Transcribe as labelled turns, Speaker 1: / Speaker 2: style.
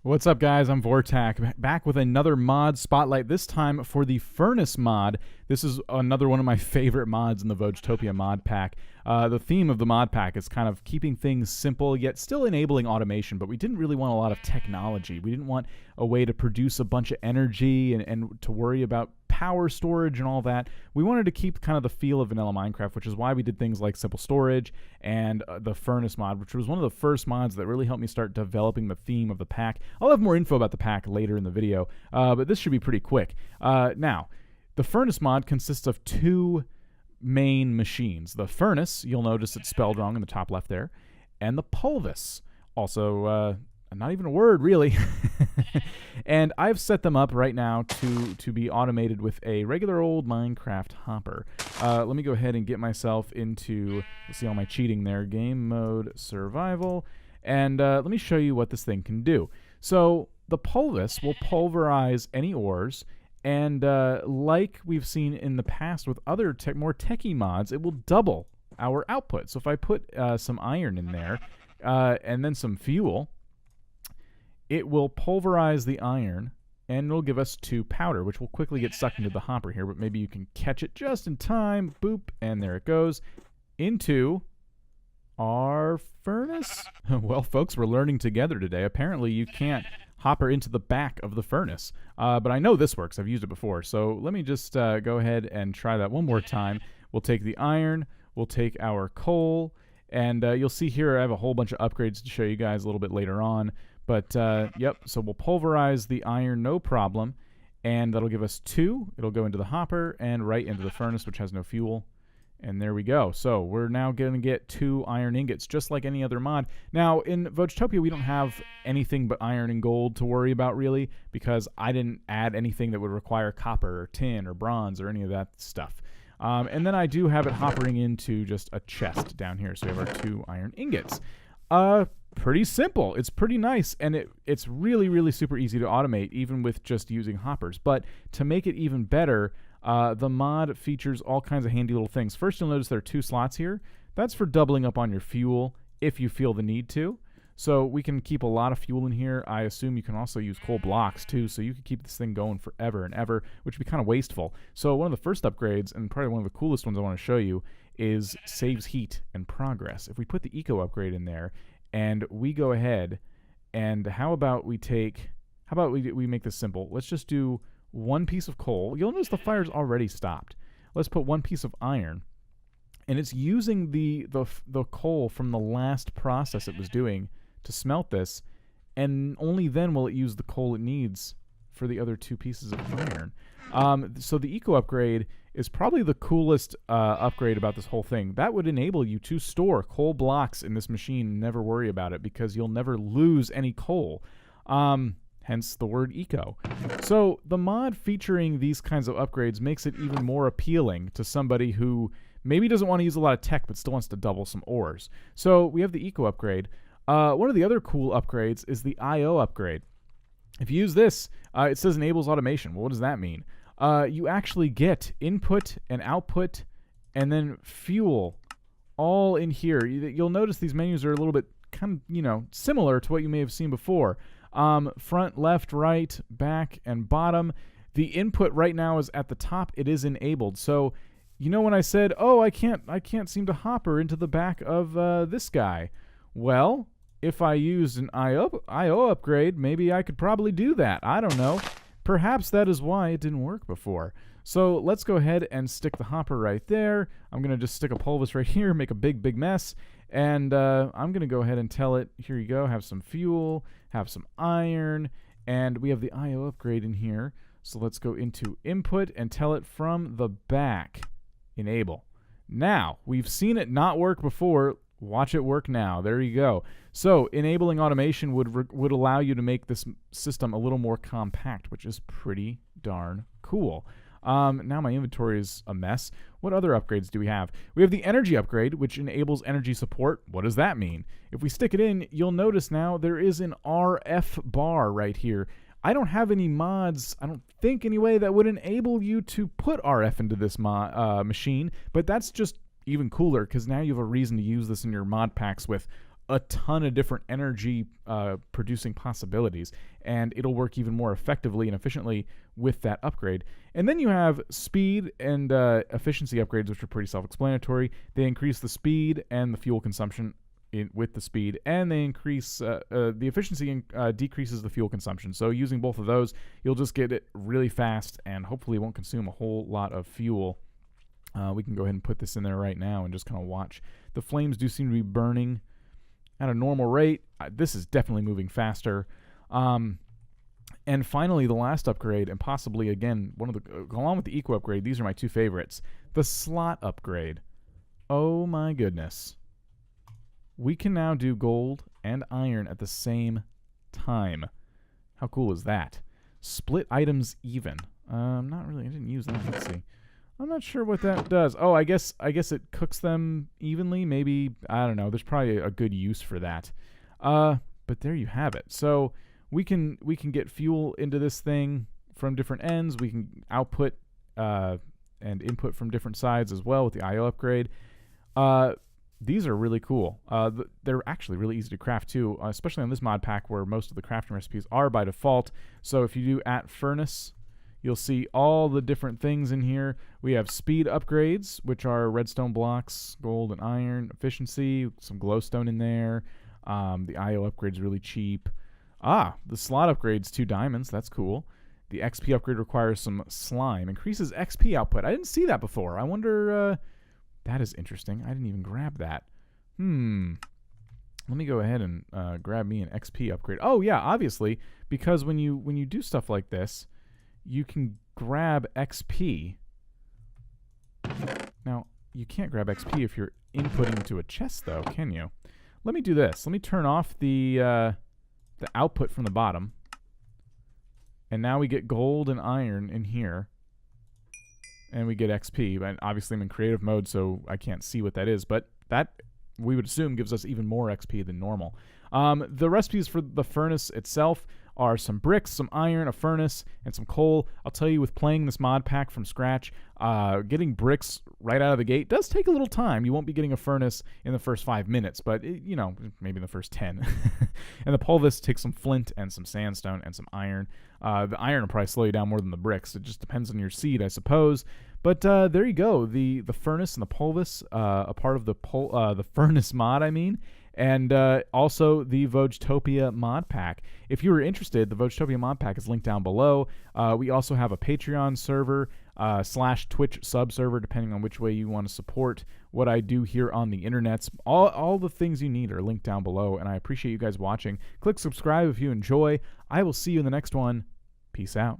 Speaker 1: What's up, guys? I'm Vortac, back with another mod spotlight, this time for the Furnus mod. This is another one of my favorite mods in the Vojtopia mod pack. The theme of the mod pack is kind of keeping things simple, yet still enabling automation, but we didn't really want a lot of technology. We didn't want a way to produce a bunch of energy and to worry about power storage and all that. We wanted to keep kind of the feel of vanilla Minecraft, which is why we did things like simple storage and the Furnus mod, which was one of the first mods that really helped me start developing the theme of the pack. I'll have more info about the pack later in the video, but this should be pretty quick. Now, the Furnus mod consists of two main machines. The Furnace, you'll notice it's spelled wrong in the top left there, and the Pulvus, also not even a word, really. And I've set them up right now to be automated with a regular old Minecraft hopper. Let me go ahead and get myself into, let's see all my cheating there, game mode survival, and let me show you what this thing can do. So the Pulvus will pulverize any ores, and like we've seen in the past with other more techie mods, it will double our output. So if I put some iron in there and then some fuel, it will pulverize the iron and it'll give us 2 powder, which will quickly get sucked into the hopper here, but maybe you can catch it just in time. Boop, and there it goes into our furnace. Well, folks, we're learning together today. Apparently you can't hopper into the back of the furnace, but I know this works. I've used it before, so let me just go ahead and try that one more time. We'll take the iron, we'll take our coal, and you'll see here I have a whole bunch of upgrades to show you guys a little bit later on. But, yep, so we'll pulverize the iron, no problem, and that'll give us 2. It'll go into the hopper and right into the furnace, which has no fuel. And there we go. So we're now going to get 2 iron ingots, just like any other mod. Now, in Vojtopia, we don't have anything but iron and gold to worry about, really, because I didn't add anything that would require copper or tin or bronze or any of that stuff. And then I do have it hoppering into just a chest down here. So we have our 2 iron ingots. Pretty simple. It's pretty nice, and it's really, really super easy to automate, even with just using hoppers. But to make it even better, the mod features all kinds of handy little things. First, you'll notice there are 2 slots here. That's for doubling up on your fuel if you feel the need to. So we can keep a lot of fuel in here. I assume you can also use coal blocks too, so you could keep this thing going forever and ever, which would be kind of wasteful. So one of the first upgrades, and probably one of the coolest ones I want to show you, is saves heat and progress. If we put the eco upgrade in there, and we go ahead, and how about we make this simple? Let's just do 1 piece of coal. You'll notice the fire's already stopped. Let's put 1 piece of iron, and it's using the coal from the last process it was doing to smelt this, and only then will it use the coal it needs for the other 2 pieces of iron. So the eco upgrade is probably the coolest upgrade about this whole thing. That would enable you to store coal blocks in this machine and never worry about it, because you'll never lose any coal. Hence the word eco. So the mod featuring these kinds of upgrades makes it even more appealing to somebody who maybe doesn't want to use a lot of tech but still wants to double some ores. So we have the eco upgrade. One of the other cool upgrades is the IO upgrade. If you use this, it says enables automation. Well, what does that mean? You actually get input and output and then fuel all in here. You'll notice these menus are a little bit kind of, similar to what you may have seen before. Front, left, right, back, and bottom. The input right now is at the top. It is enabled. So, when I said, oh, I can't seem to hopper into the back of this guy. Well, if I used an IO upgrade, maybe I could probably do that. I don't know. Perhaps that is why it didn't work before. So let's go ahead and stick the hopper right there. I'm going to just stick a Pulvus right here, make a big, big mess. And I'm going to go ahead and tell it, here you go, have some fuel, have some iron, and we have the IO upgrade in here. So let's go into input and tell it from the back, enable. Now, we've seen it not work before. Watch it work now. There you go. So enabling automation would allow you to make this system a little more compact, which is pretty darn cool. Now my inventory is a mess. What other upgrades do we have? We have the energy upgrade, which enables energy support. What does that mean? If we stick it in, you'll notice now there is an RF bar right here. I don't have any mods, I don't think anyway, that would enable you to put RF into this machine, but that's just even cooler, because now you have a reason to use this in your mod packs with a ton of different energy producing possibilities, and it'll work even more effectively and efficiently with that upgrade. And then you have speed and efficiency upgrades, which are pretty self-explanatory. They increase the speed and the fuel consumption with the speed, and they increase the efficiency and decreases the fuel consumption. So using both of those, you'll just get it really fast, and hopefully it won't consume a whole lot of fuel. We can go ahead and put this in there right now and just kind of watch. The flames do seem to be burning at a normal rate. This is definitely moving faster. And finally, the last upgrade, and possibly, again, along with the eco upgrade, these are my two favorites. The slot upgrade. Oh my goodness. We can now do gold and iron at the same time. How cool is that? Split items even. Not really. I didn't use that. Let's see. I'm not sure what that does. Oh, I guess it cooks them evenly. Maybe, I don't know. There's probably a good use for that. But there you have it. So we can get fuel into this thing from different ends. We can output and input from different sides as well with the IO upgrade. These are really cool. They're actually really easy to craft too, especially on this mod pack where most of the crafting recipes are by default. So if you do @Furnus, you'll see all the different things in here. We have speed upgrades, which are redstone blocks, gold and iron, efficiency, some glowstone in there. The IO upgrade's really cheap. The slot upgrade's 2 diamonds. That's cool. The XP upgrade requires some slime. Increases XP output. I didn't see that before. I wonder... that is interesting. I didn't even grab that. Let me go ahead and grab me an XP upgrade. Oh, yeah, obviously, because when you do stuff like this, you can grab XP. Now, you can't grab XP if you're inputting into a chest, though, can you? Let me do this. Let me turn off the output from the bottom. And now we get gold and iron in here. And we get XP. But obviously, I'm in creative mode, so I can't see what that is. But that, we would assume, gives us even more XP than normal. The recipes for the furnace itself are some bricks, some iron, a furnace, and some coal. I'll tell you, with playing this mod pack from scratch, getting bricks right out of the gate does take a little time. You won't be getting a furnace in the first 5 minutes, but, maybe in the first 10. And the Pulvus takes some flint and some sandstone and some iron. The iron will probably slow you down more than the bricks. It just depends on your seed, I suppose. But there you go. The furnace and the Pulvus, a part of the furnace mod, and also the Vojtopia mod pack. If you were interested, the Vojtopia mod pack is linked down below. We also have a Patreon server / Twitch sub server, depending on which way you want to support what I do here on the internets. All the things you need are linked down below, and I appreciate you guys watching. Click subscribe if you enjoy. I will see you in the next one. Peace out.